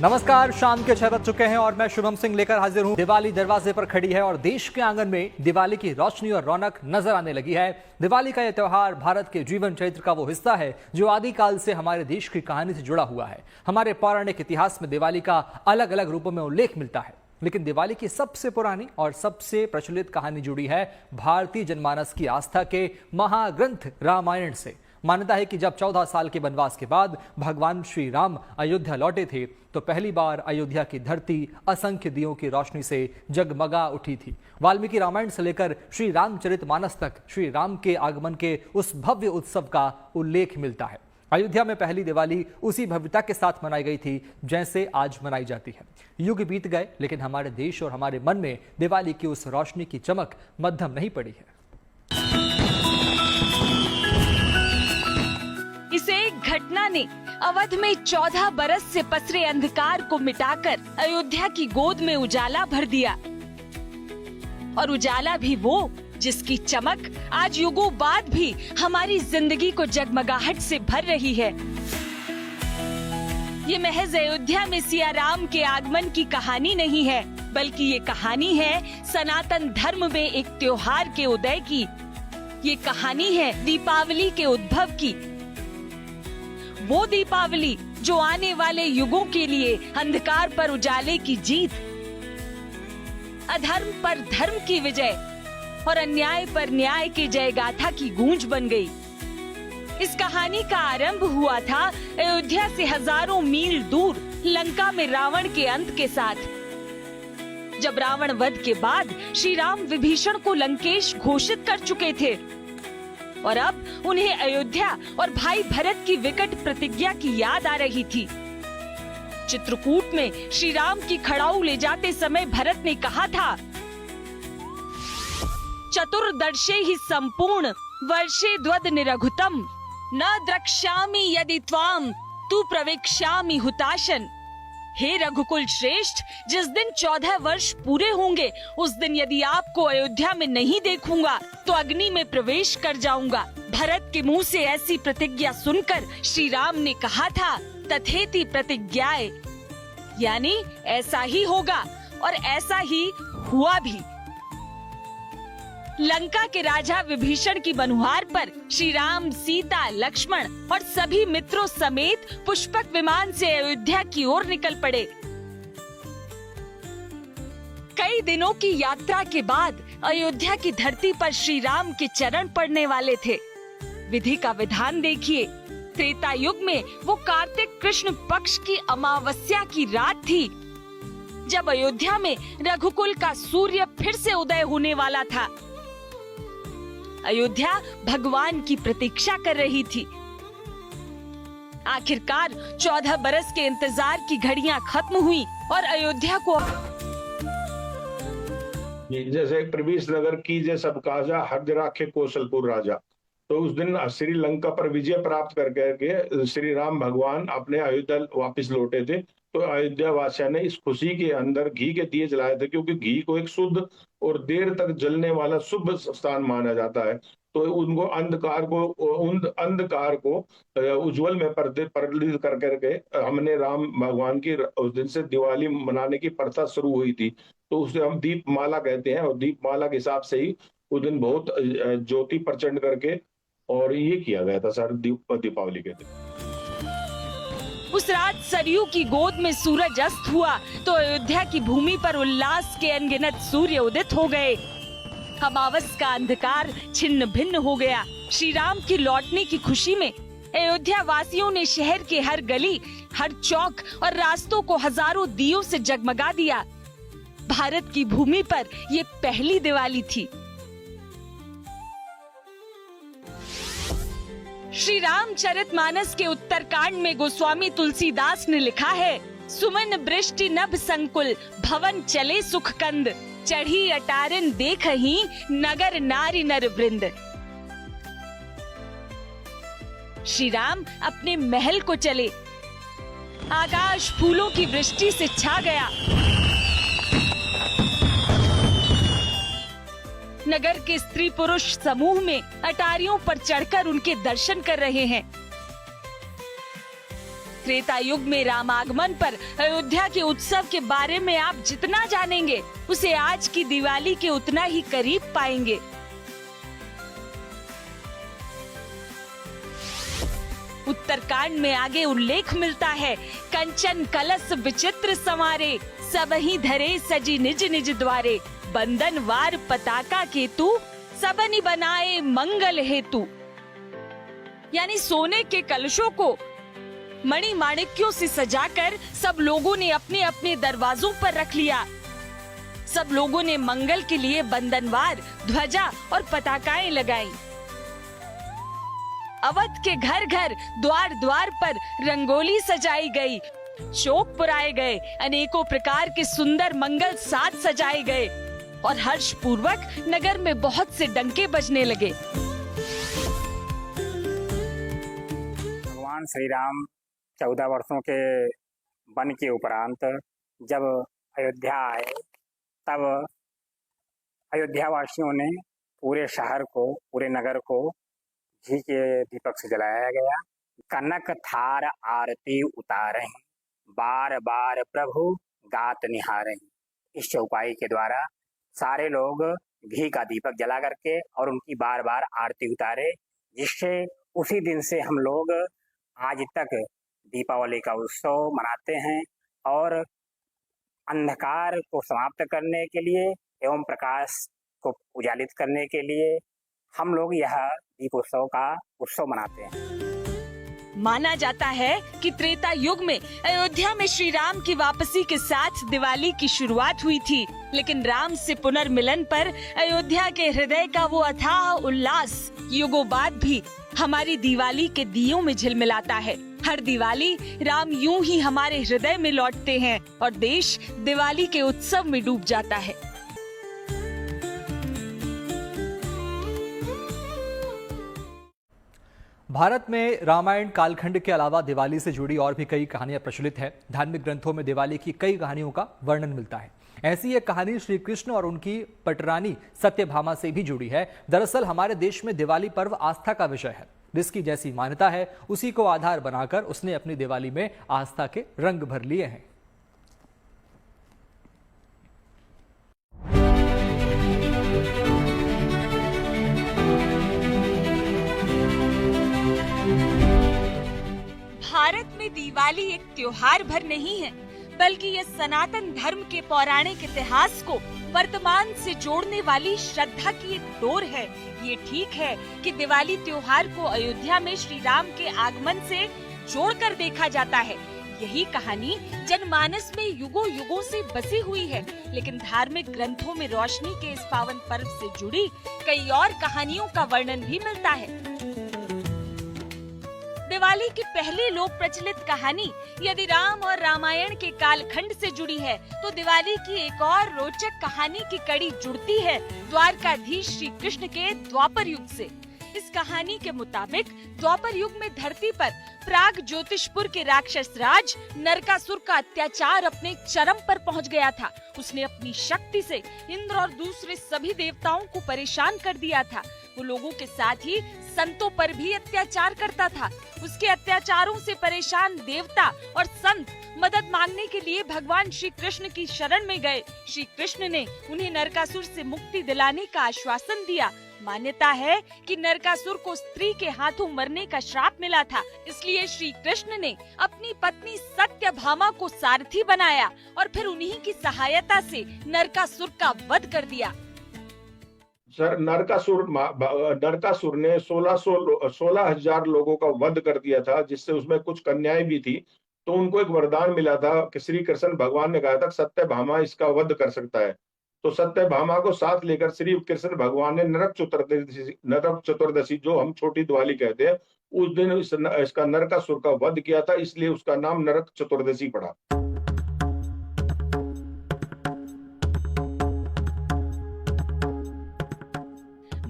नमस्कार, शाम के 6 बज चुके हैं और मैं शुभम सिंह लेकर हाजिर हूं। दिवाली दरवाजे पर खड़ी है और देश के आंगन में दिवाली की रोशनी और रौनक नजर आने लगी है। दिवाली का यह त्योहार भारत के जीवन चरित्र का वो हिस्सा है जो आदिकाल से हमारे देश की कहानी से जुड़ा हुआ है। हमारे पौराणिक इतिहास में दिवाली का अलग अलग रूपों में उल्लेख मिलता है, लेकिन दिवाली की सबसे पुरानी और सबसे प्रचलित कहानी जुड़ी है भारतीय जनमानस की आस्था के महाग्रंथ रामायण से। मान्यता है कि जब 14 साल के वनवास के बाद भगवान श्री राम अयोध्या लौटे थे तो पहली बार अयोध्या की धरती असंख्य दियों की रोशनी से जगमगा उठी थी। वाल्मीकि रामायण से लेकर श्री रामचरितमानस तक श्री राम के आगमन के उस भव्य उत्सव का उल्लेख मिलता है। अयोध्या में पहली दिवाली उसी भव्यता के साथ मनाई गई थी जैसे आज मनाई जाती है। युग बीत गए, लेकिन हमारे देश और हमारे मन में दिवाली की उस रोशनी की चमक मद्धम नहीं पड़ी है। इस एक घटना ने अवध में 14 बरस से पसरे अंधकार को मिटाकर अयोध्या की गोद में उजाला भर दिया। और उजाला भी वो जिसकी चमक आज युगों बाद भी हमारी जिंदगी को जगमगाहट से भर रही है। ये महज अयोध्या में सिया राम के आगमन की कहानी नहीं है, बल्कि ये कहानी है सनातन धर्म में एक त्योहार के उदय की। ये कहानी है दीपावली के उद्भव की, वो दीपावली जो आने वाले युगों के लिए अंधकार पर उजाले की जीत, अधर्म पर धर्म की विजय और अन्याय पर न्याय की जय गाथा की गूंज बन गई। इस कहानी का आरंभ हुआ था अयोध्या से हजारों मील दूर लंका में रावण के अंत के साथ। जब रावण वध के बाद श्री राम विभीषण को लंकेश घोषित कर चुके थे और अब उन्हें अयोध्या और भाई भरत की विकट प्रतिज्ञा की याद आ रही थी। चित्रकूट में श्री राम की खड़ाऊ ले जाते समय भरत ने कहा था, चतुर्दर्शे ही संपूर्ण वर्षे द्वद निरघुतम न द्रक्ष्यामि यदि त्वाम तू प्रवेक्ष्यामि हुताशन। हे रघुकुल श्रेष्ठ, जिस दिन 14 वर्ष पूरे होंगे उस दिन यदि आपको अयोध्या में नहीं देखूंगा तो अग्नि में प्रवेश कर जाऊंगा। भरत के मुंह से ऐसी प्रतिज्ञा सुनकर श्री राम ने कहा था, तथेति प्रतिज्ञाए, यानी ऐसा ही होगा, और ऐसा ही हुआ भी। लंका के राजा विभीषण की बनुहार पर श्री राम, सीता, लक्ष्मण और सभी मित्रों समेत पुष्पक विमान से अयोध्या की ओर निकल पड़े। कई दिनों की यात्रा के बाद अयोध्या की धरती पर श्री राम के चरण पड़ने वाले थे। विधि का विधान देखिए। त्रेता युग में वो कार्तिक कृष्ण पक्ष की अमावस्या की रात थी, जब अयोध्या में रघुकुल का सूर्य फिर से उदय होने वाला था। अयोध्या भगवान की प्रतीक्षा कर रही थी। आखिरकार 14 बरस के इंतजार की घड़ियां खत्म हुई और अयोध्या को जैसे प्रवीष नगर की जय सब काजा, हर्ष राखे कौशलपुर राजा। तो उस दिन श्रीलंका पर विजय प्राप्त करके श्री राम भगवान अपने अयोध्या वापस लौटे थे। तो अयोध्या वासियों ने इस खुशी के अंदर घी के दिए जलाए थे, क्योंकि घी को एक शुद्ध और देर तक जलने वाला शुभ स्थान माना जाता है। तो उनको अंधकार को उज्जवल में परिवर्तित कर करके हमने राम भगवान की उस दिन से दिवाली मनाने की प्रथा शुरू हुई थी। तो उसे हम दीपमाला कहते हैं, और दीपमाला के हिसाब से ही उस दिन बहुत ज्योति प्रचंड करके और ये किया गया था सर दीपावली के दिन। उस रात सरयू की गोद में सूरज अस्त हुआ तो अयोध्या की भूमि पर उल्लास के अनगिनत सूर्य उदित हो गए। अमावस का अंधकार छिन्न भिन्न हो गया। श्री राम की लौटने की खुशी में अयोध्या वासियों ने शहर के हर गली, हर चौक और रास्तों को हजारों दियों से जगमगा दिया। भारत की भूमि पर ये पहली दिवाली थी। श्री रामचरितमानस के उत्तरकांड में गोस्वामी तुलसीदास ने लिखा है, सुमन वृष्टि नभ संकुल भवन चले सुख कंद, चढ़ी अटारन देखहि नगर नारी नर वृंद। श्री राम अपने महल को चले, आकाश फूलों की वृष्टि से छा गया। नगर के स्त्री पुरुष समूह में अटारियों पर चढ़कर उनके दर्शन कर रहे हैं। त्रेता युग में रामागमन पर अयोध्या के उत्सव के बारे में आप जितना जानेंगे उसे आज की दिवाली के उतना ही करीब पाएंगे। उत्तरकांड में आगे उल्लेख मिलता है, कंचन कलश विचित्र संवारे, सबहि धरे सजी निज निज द्वारे, बंधन वार पताका केतु, सबनि बनाए मंगल हेतु। यानी सोने के कलशों को मणि माणिक्यों से सजाकर सब लोगों ने अपने अपने दरवाजों पर रख लिया। सब लोगों ने मंगल के लिए बंधनवार ध्वजा और पताकाएं लगाई। अवध के घर घर द्वार द्वार पर रंगोली सजाई गई, चौक पुराए गए, अनेकों प्रकार के सुंदर मंगल साज सजाए गए और हर्ष पूर्वक नगर में बहुत से डंके बजने लगे। भगवान श्री राम 14 वर्षों के वन के उपरांत जब अयोध्या आए, तब अयोध्या वासियों ने पूरे शहर को, पूरे नगर को घी के दीपक से जलाया गया। कनक थार आरती उतारहीं, बार बार प्रभु गात निहारहीं। इस चौपाई के द्वारा सारे लोग घी का दीपक जला करके और उनकी बार बार आरती उतारे, जिससे उसी दिन से हम लोग आज तक दीपावली का उत्सव मनाते हैं और अंधकार को समाप्त करने के लिए एवं प्रकाश को उजालित करने के लिए हम लोग यह दीपोत्सव का उत्सव मनाते हैं। माना जाता है कि त्रेता युग में अयोध्या में श्री राम की वापसी के साथ दिवाली की शुरुआत हुई थी, लेकिन राम से पुनर्मिलन पर अयोध्या के हृदय का वो अथाह उल्लास युगों बाद भी हमारी दिवाली के दियों में झिलमिलाता है। हर दिवाली राम यूं ही हमारे हृदय में लौटते हैं और देश दिवाली के उत्सव में डूब जाता है। भारत में रामायण कालखंड के अलावा दिवाली से जुड़ी और भी कई कहानियां प्रचलित है। धार्मिक ग्रंथों में दिवाली की कई कहानियों का वर्णन मिलता है। ऐसी एक कहानी श्री कृष्ण और उनकी पटरानी सत्यभामा से भी जुड़ी है। दरअसल हमारे देश में दिवाली पर्व आस्था का विषय है। जिसकी जैसी मान्यता है उसी को आधार बनाकर उसने अपनी दिवाली में आस्था के रंग भर लिए हैं। भारत में दिवाली एक त्योहार भर नहीं है, बल्कि ये सनातन धर्म के पौराणिक इतिहास को वर्तमान से जोड़ने वाली श्रद्धा की एक डोर है। ये ठीक है कि दिवाली त्योहार को अयोध्या में श्री राम के आगमन से जोड़कर देखा जाता है। यही कहानी जनमानस में युगों युगों से बसी हुई है, लेकिन धार्मिक ग्रंथों में रोशनी के इस पावन पर्व से जुड़ी कई और कहानियों का वर्णन भी मिलता है। दिवाली की पहली लोक प्रचलित कहानी यदि राम और रामायण के कालखंड से जुड़ी है, तो दिवाली की एक और रोचक कहानी की कड़ी जुड़ती है द्वारकाधीश श्री कृष्ण के द्वापर युग से। इस कहानी के मुताबिक द्वापर युग में धरती पर प्राग ज्योतिषपुर के राक्षस राज नरकासुर का अत्याचार अपने चरम पर पहुंच गया था। उसने अपनी शक्ति से इंद्र और दूसरे सभी देवताओं को परेशान कर दिया था। वो लोगों के साथ ही संतों पर भी अत्याचार करता था। उसके अत्याचारों से परेशान देवता और संत मदद मांगने के लिए भगवान श्री कृष्ण की शरण में गए। श्री कृष्ण ने उन्हें नरकासुर से मुक्ति दिलाने का आश्वासन दिया। मान्यता है कि नरकासुर को स्त्री के हाथों मरने का श्राप मिला था, इसलिए श्री कृष्ण ने अपनी पत्नी सत्यभामा को सारथी बनाया और फिर उन्हीं की सहायता से नरकासुर का वध कर दिया। सर, नरकासुर ने 16,000 लोगों का वध कर दिया था, जिससे उसमें कुछ कन्याएं भी थी। तो उनको एक वरदान मिला था कि श्री कृष्ण भगवान ने कहा था सत्यभामा इसका वध कर सकता है। तो सत्यभामा को साथ लेकर श्री कृष्ण भगवान ने नरक चतुर्दशी, जो हम छोटी दिवाली कहते हैं, उस दिन इसका नरकासुर का वध किया था, इसलिए उसका नाम नरक चतुर्दशी पड़ा।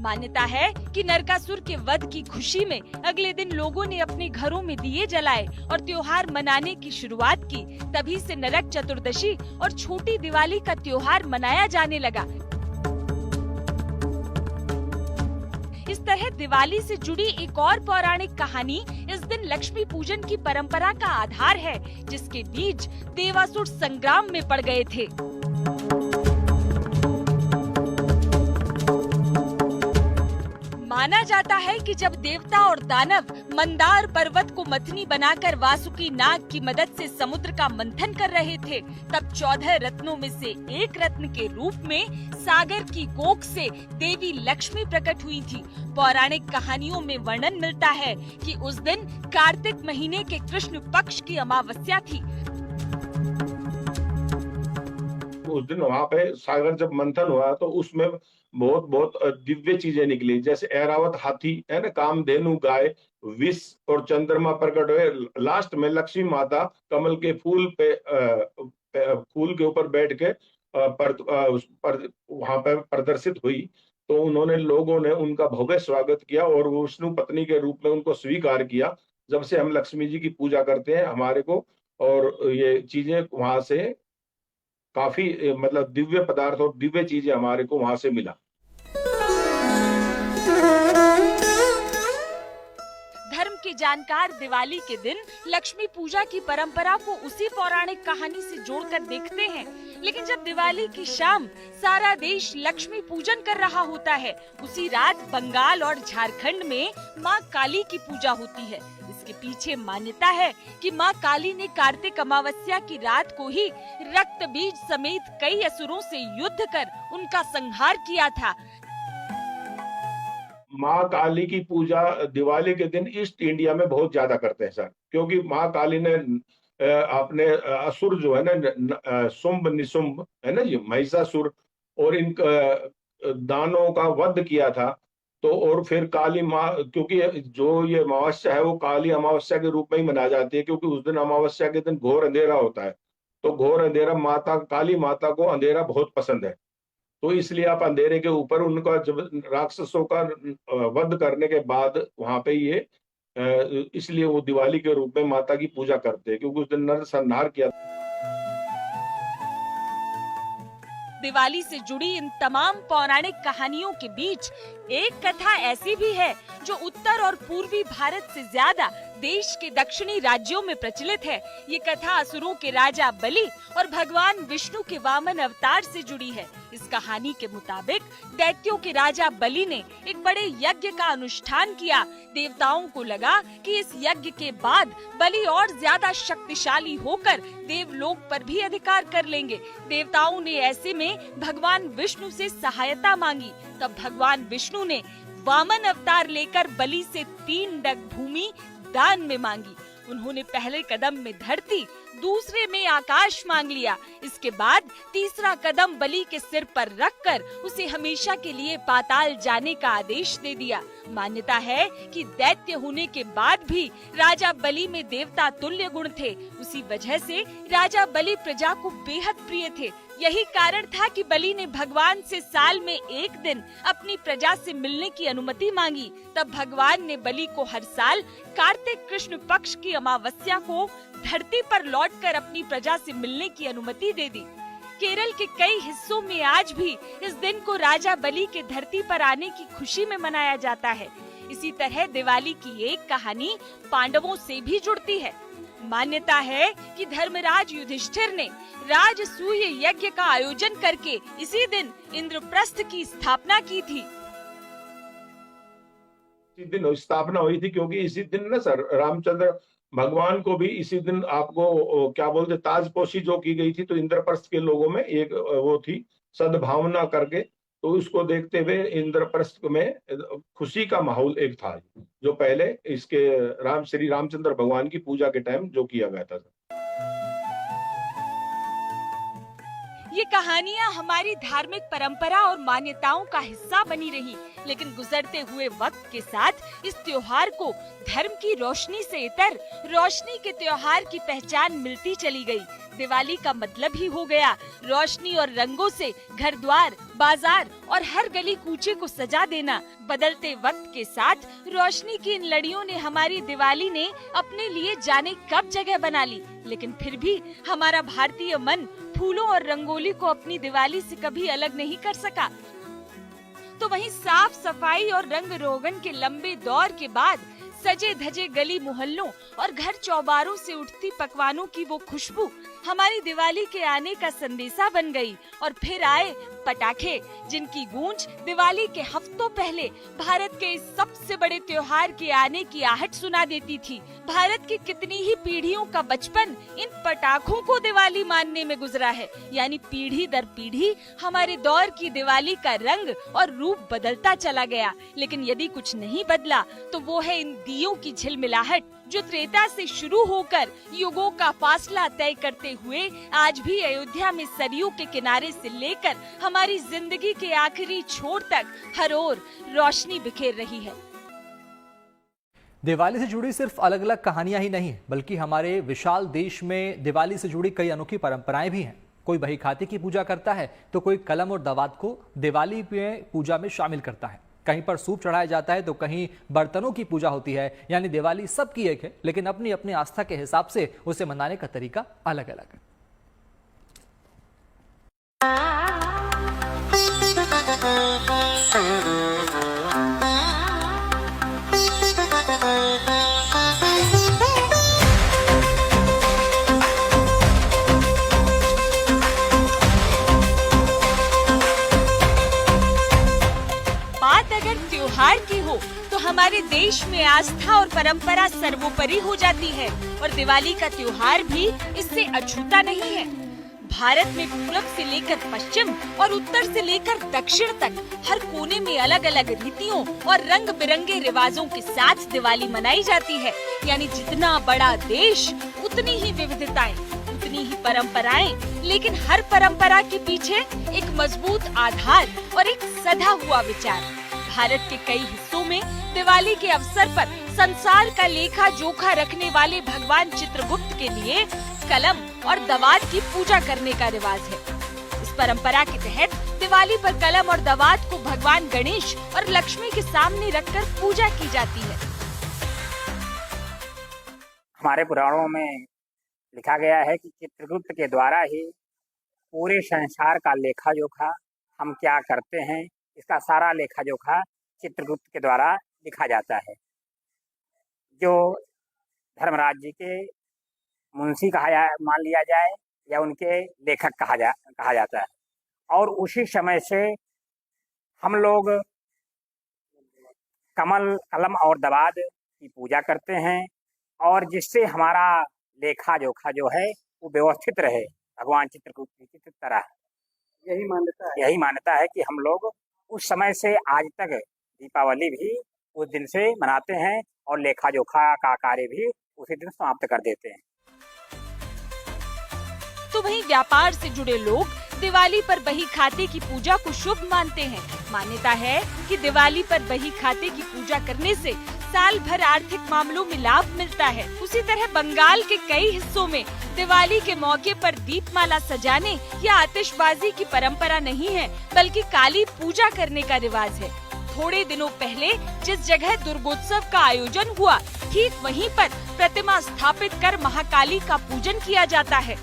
मान्यता है कि नरकासुर के वध की खुशी में अगले दिन लोगों ने अपने घरों में दिए जलाए और त्योहार मनाने की शुरुआत की। तभी से नरक चतुर्दशी और छोटी दिवाली का त्योहार मनाया जाने लगा। इस तरह दिवाली से जुड़ी एक और पौराणिक कहानी इस दिन लक्ष्मी पूजन की परंपरा का आधार है, जिसके बीज देवासुर संग्राम में पड़ गए थे। माना जाता है कि जब देवता और दानव मंदार पर्वत को मथनी बनाकर वासुकी नाग की मदद से समुद्र का मंथन कर रहे थे, तब 14 रत्नों में से एक रत्न के रूप में सागर की कोख से देवी लक्ष्मी प्रकट हुई थी। पौराणिक कहानियों में वर्णन मिलता है कि उस दिन कार्तिक महीने के कृष्ण पक्ष की अमावस्या थी। उस दिन वहां पे सागर जब मंथन हुआ तो उसमें बहुत बहुत दिव्य चीजें निकली, जैसे ऐरावत हाथी है ना, कामधेनु गाय, विष और चंद्रमा प्रकट हुए। लास्ट में लक्ष्मी माता कमल के फूल के ऊपर बैठ के वहां पर प्रदर्शित हुई। तो उन्होंने लोगों ने उनका भव्य स्वागत किया और वो विष्णु पत्नी के रूप में उनको स्वीकार किया। जब से हम लक्ष्मी जी की पूजा करते हैं हमारे को, और ये चीजें वहां से काफी मतलब दिव्य पदार्थ और दिव्य चीजें हमारे को वहां से मिला। धर्म के जानकार दिवाली के दिन लक्ष्मी पूजा की परंपरा को उसी पौराणिक कहानी से जोड़कर देखते हैं, लेकिन जब दिवाली की शाम सारा देश लक्ष्मी पूजन कर रहा होता है, उसी रात बंगाल और झारखंड में माँ काली की पूजा होती है। इसके पीछे मान्यता है कि माँ काली ने कार्तिक अमावस्या की रात को ही रक्त बीज समेत कई असुरों से युद्ध कर उनका संहार किया था। माँ काली की पूजा दिवाली के दिन ईस्ट इंडिया में बहुत ज्यादा करते हैं सर, क्योंकि माँ काली ने अपने असुर जो है ना, शुंभ निशुंभ है ना, ये महिषासुर और इन दानों का वध किया था। तो और फिर काली माँ, क्योंकि जो ये अमावस्या है वो काली अमावस्या के रूप में ही मनाई जाती है, क्योंकि उस दिन अमावस्या के दिन घोर अंधेरा होता है। तो घोर अंधेरा माता काली माता को अंधेरा बहुत पसंद है, तो इसलिए आप अंधेरे के ऊपर उनका जब राक्षसों का वध करने के बाद वहां पे ये इसलिए वो दिवाली के रूप में माता की पूजा करते हैं, क्योंकि उस दिन नरसंहार किया। दिवाली से जुड़ी इन तमाम पौराणिक कहानियों के बीच एक कथा ऐसी भी है जो उत्तर और पूर्वी भारत से ज्यादा देश के दक्षिणी राज्यों में प्रचलित है। ये कथा असुरों के राजा बलि और भगवान विष्णु के वामन अवतार से जुड़ी है। इस कहानी के मुताबिक दैत्यों के राजा बलि ने एक बड़े यज्ञ का अनुष्ठान किया। देवताओं को लगा कि इस यज्ञ के बाद बलि और ज्यादा शक्तिशाली होकर देवलोक पर भी अधिकार कर लेंगे। देवताओं ने ऐसे में भगवान विष्णु से सहायता मांगी। तब भगवान विष्णु ने वामन अवतार लेकर बलि से 3 डग भूमि दान में मांगी। उन्होंने पहले कदम में धरती, दूसरे में आकाश मांग लिया। इसके बाद तीसरा कदम बलि के सिर पर रखकर उसे हमेशा के लिए पाताल जाने का आदेश दे दिया। मान्यता है कि दैत्य होने के बाद भी राजा बलि में देवता तुल्य गुण थे। उसी वजह से राजा बलि प्रजा को बेहद प्रिय थे। यही कारण था कि बलि ने भगवान से साल में एक दिन अपनी प्रजा से मिलने की अनुमति मांगी। तब भगवान ने बलि को हर साल कार्तिक कृष्ण पक्ष की अमावस्या को धरती पर लौटकर अपनी प्रजा से मिलने की अनुमति दे दी। केरल के कई हिस्सों में आज भी इस दिन को राजा बलि के धरती पर आने की खुशी में मनाया जाता है। इसी तरह दिवाली की एक कहानी पांडवों से भी जुड़ती है। मान्यता है कि धर्मराज युधिष्ठिर ने राजसूय यज्ञ का आयोजन करके इसी दिन इंद्रप्रस्थ की स्थापना की थी। इसी दिन स्थापना हुई थी, क्योंकि इसी दिन ना सर रामचंद्र भगवान को भी इसी दिन आपको क्या बोलते ताजपोशी जो की गई थी, तो इंद्रप्रस्थ के लोगों में एक वो थी सद्भावना करके, तो उसको देखते हुए इंद्रप्रस्थ में खुशी का माहौल एक था, जो पहले इसके श्री रामचंद्र भगवान की पूजा के टाइम जो किया गया था। ये कहानियां हमारी धार्मिक परंपरा और मान्यताओं का हिस्सा बनी रही, लेकिन गुजरते हुए वक्त के साथ इस त्योहार को धर्म की रोशनी से इतर रोशनी के त्योहार की पहचान मिलती चली गई। दिवाली का मतलब ही हो गया रोशनी और रंगों से घर द्वार, बाजार और हर गली कूचे को सजा देना। बदलते वक्त के साथ रोशनी की इन लड़ियों ने हमारी दिवाली ने अपने लिए जाने कब जगह बना ली, लेकिन फिर भी हमारा भारतीय मन फूलों और रंगोली को अपनी दिवाली से कभी अलग नहीं कर सका। तो वहीं साफ सफाई और रंग रोगन के लंबे दौर के बाद सजे धजे गली मोहल्लों और घर चौबारों से उठती पकवानों की वो खुशबू हमारी दिवाली के आने का संदेशा बन गई। और फिर आए पटाखे, जिनकी गूंज दिवाली के हफ्तों पहले भारत के इस सबसे बड़े त्योहार के आने की आहट सुना देती थी। भारत की कितनी ही पीढ़ियों का बचपन इन पटाखों को दिवाली मानने में गुजरा है। यानी पीढ़ी दर पीढ़ी हमारे दौर की दिवाली का रंग और रूप बदलता चला गया। लेकिन यदि कुछ नहीं बदला तो वो है इन दियों की झिलमिलाहट, जो त्रेता से शुरू होकर युगों का फासला तय करते हुए आज भी अयोध्या में सरयू के किनारे से लेकर हमारी जिंदगी के आखिरी छोर तक हर ओर रोशनी बिखेर रही है। दिवाली से जुड़ी सिर्फ अलग अलग कहानियां ही नहीं, बल्कि हमारे विशाल देश में दिवाली से जुड़ी कई अनोखी परंपराएं भी हैं। कोई बही खाते की पूजा करता है तो कोई कलम और दवात को दिवाली में पूजा में शामिल करता है। कहीं पर सूप चढ़ाया जाता है तो कहीं बर्तनों की पूजा होती है। यानी दिवाली सबकी एक है, लेकिन अपनी अपनी आस्था के हिसाब से उसे मनाने का तरीका अलग अलग है। त्योहार की हो तो हमारे देश में आस्था और परंपरा सर्वोपरि हो जाती है और दिवाली का त्योहार भी इससे अछूता नहीं है। भारत में पूरब से लेकर पश्चिम और उत्तर से लेकर दक्षिण तक हर कोने में अलग अलग रीतियों और रंग बिरंगे रिवाजों के साथ दिवाली मनाई जाती है। यानी जितना बड़ा देश उतनी ही विविधताएं, उतनी ही परंपराएं, लेकिन हर परंपरा के पीछे एक मजबूत आधार और एक सधा हुआ विचार। भारत के कई हिस्सों में दिवाली के अवसर पर संसार का लेखा जोखा रखने वाले भगवान चित्रगुप्त के लिए कलम और दवात की पूजा करने का रिवाज है। इस परंपरा के तहत दिवाली पर कलम और दवात को भगवान गणेश और लक्ष्मी के सामने रखकर पूजा की जाती है। हमारे पुराणों में लिखा गया है कि चित्रगुप्त के द्वारा ही पूरे संसार का लेखा जोखा, हम क्या करते हैं, इसका सारा लेखा जोखा चित्रगुप्त के द्वारा लिखा जाता है, जो धर्मराज जी के मुंशी मान लिया जाए या उनके लेखक कहा जाता है। और उसी समय से हम लोग कलम और दवात की पूजा करते हैं और जिससे हमारा लेखा जोखा जो है वो व्यवस्थित रहे भगवान चित्रगुप्त की तरह। यही मान्यता है कि हम लोग उस समय से आज तक दीपावली भी उस दिन से मनाते हैं और लेखा जोखा का कार्य भी उसी दिन समाप्त कर देते हैं। तो वहीं व्यापार से जुड़े लोग दिवाली पर बही खाते की पूजा को शुभ मानते हैं। मान्यता है कि दिवाली पर बही खाते की पूजा करने से साल भर आर्थिक मामलों में लाभ मिलता है। उसी तरह बंगाल के कई हिस्सों में दिवाली के मौके पर दीपमाला सजाने या आतिशबाजी की परंपरा नहीं है, बल्कि काली पूजा करने का रिवाज है। थोड़े दिनों पहले जिस जगह दुर्गोत्सव का आयोजन हुआ, ठीक वहीं पर प्रतिमा स्थापित कर महाकाली का पूजन किया जाता है।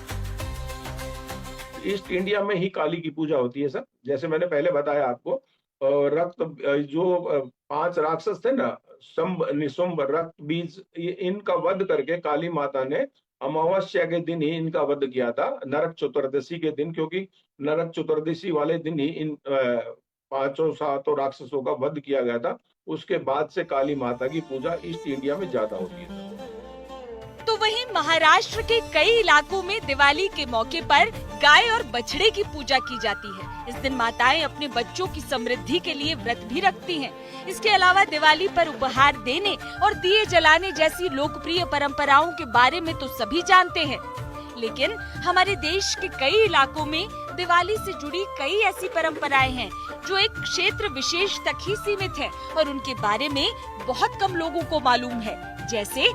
ईस्ट इंडिया में ही काली की पूजा होती है सर। जैसे मैंने पहले बताया आपको, रक्त जो 5 राक्षस थे ना, शंभ, निशुंभ, रक्त, बीज, इनका वध करके काली माता ने अमावस्या के दिन ही इनका वध किया था, नरक चतुर्दशी के दिन, क्योंकि नरक चतुर्दशी वाले दिन ही इन 5 राक्षसों का वध किया गया था। उसके बाद से काली माता की पूजा ईस्ट इंडिया में ज्यादा होती है। तो वहीं महाराष्ट्र के कई इलाकों में दिवाली के मौके पर गाय और बछड़े की पूजा की जाती है। इस दिन माताएं अपने बच्चों की समृद्धि के लिए व्रत भी रखती हैं। इसके अलावा दिवाली पर उपहार देने और दिए जलाने जैसी लोकप्रिय परंपराओं के बारे में तो सभी जानते हैं, लेकिन हमारे देश के कई इलाकों में दिवाली से जुड़ी कई ऐसी परंपराएं हैं जो एक क्षेत्र विशेष तक ही सीमित है और उनके बारे में बहुत कम लोगों को मालूम है। जैसे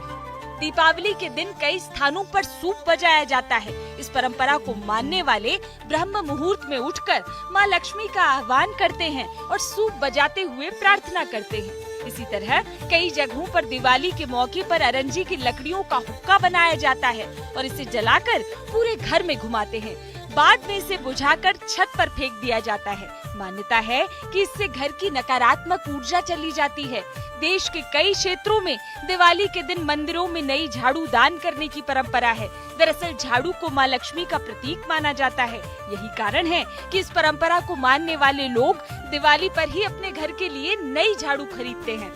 दीपावली के दिन कई स्थानों पर सूप बजाया जाता है। इस परंपरा को मानने वाले ब्रह्म मुहूर्त में उठकर मां लक्ष्मी का आह्वान करते हैं और सूप बजाते हुए प्रार्थना करते हैं। इसी तरह कई जगहों पर दिवाली के मौके पर अरंजी की लकड़ियों का हुक्का बनाया जाता है और इसे जलाकर पूरे घर में घुमाते हैं। बाद में इसे बुझाकर छत पर फेंक दिया जाता है। मान्यता है कि इससे घर की नकारात्मक ऊर्जा चली जाती है। देश के कई क्षेत्रों में दिवाली के दिन मंदिरों में नई झाड़ू दान करने की परंपरा है। दरअसल झाड़ू को मां लक्ष्मी का प्रतीक माना जाता है। यही कारण है कि इस परंपरा को मानने वाले लोग दिवाली पर ही अपने घर के लिए नई झाड़ू खरीदते हैं।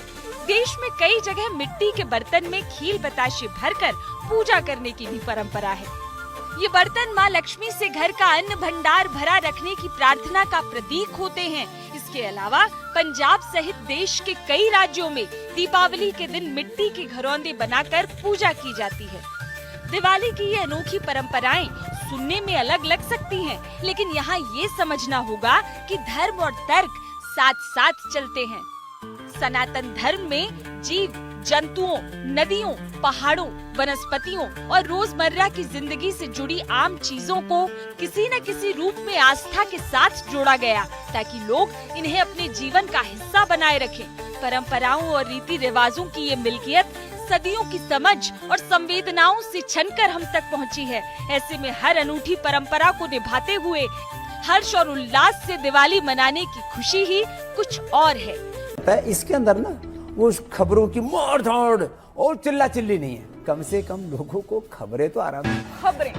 देश में कई जगह मिट्टी के बर्तन में खील बताशे भरकर पूजा करने की भी परंपरा है। ये बर्तन मां लक्ष्मी से घर का अन्न भंडार भरा रखने की प्रार्थना का प्रतीक होते हैं। इसके अलावा पंजाब सहित देश के कई राज्यों में दीपावली के दिन मिट्टी के घरौंदे बनाकर पूजा की जाती है। दिवाली की ये अनोखी परंपराएं सुनने में अलग लग सकती हैं, लेकिन यहाँ ये समझना होगा कि धर्म और तर्क साथ साथ चलते हैं। सनातन धर्म में जीव जंतुओं, नदियों, पहाड़ों, वनस्पतियों और रोजमर्रा की जिंदगी से जुड़ी आम चीजों को किसी न किसी रूप में आस्था के साथ जोड़ा गया, ताकि लोग इन्हें अपने जीवन का हिस्सा बनाए रखें। परंपराओं और रीति रिवाजों की ये मिल्कियत सदियों की समझ और संवेदनाओं से छनकर हम तक पहुंची है। ऐसे में हर अनूठी परंपरा को निभाते हुए हर्ष और उल्लास से दिवाली मनाने की खुशी ही कुछ और है। इसके अंदर ना वो खबरों की मोड़ दौड़ और चिल्ला चिल्ली नहीं है। कम से कम लोगों को खबरें तो आराम। खबरें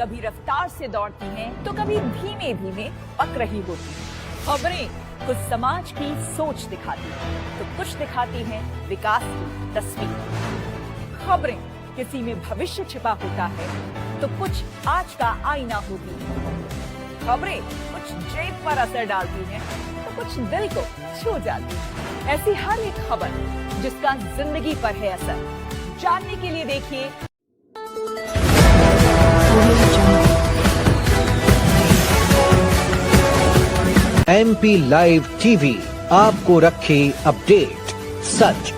कभी रफ्तार से दौड़ती हैं तो कभी धीमे धीमे पक रही होती हैं। खबरें कुछ समाज की सोच दिखाती हैं तो कुछ दिखाती हैं विकास की तस्वीर। खबरें किसी में भविष्य छिपा होता है तो कुछ आज का आईना होती है। खबरें कुछ जेब पर असर डालती हैं तो कुछ दिल को छू जाती है। ऐसी हर एक खबर जिसका जिंदगी पर है असर, जानने के लिए देखिए MP लाइव टीवी, आपको रखे अपडेट। सच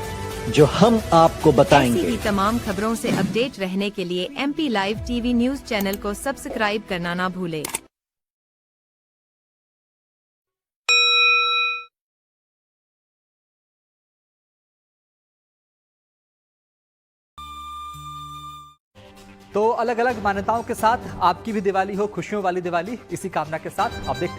जो हम आपको बताएंगे। ऐसी ही तमाम खबरों से अपडेट रहने के लिए MP live TV news channel को सब्सक्राइब करना ना भूले। तो अलग अलग मान्यताओं के साथ आपकी भी दिवाली हो खुशियों वाली दिवाली, इसी कामना के साथ आप देखते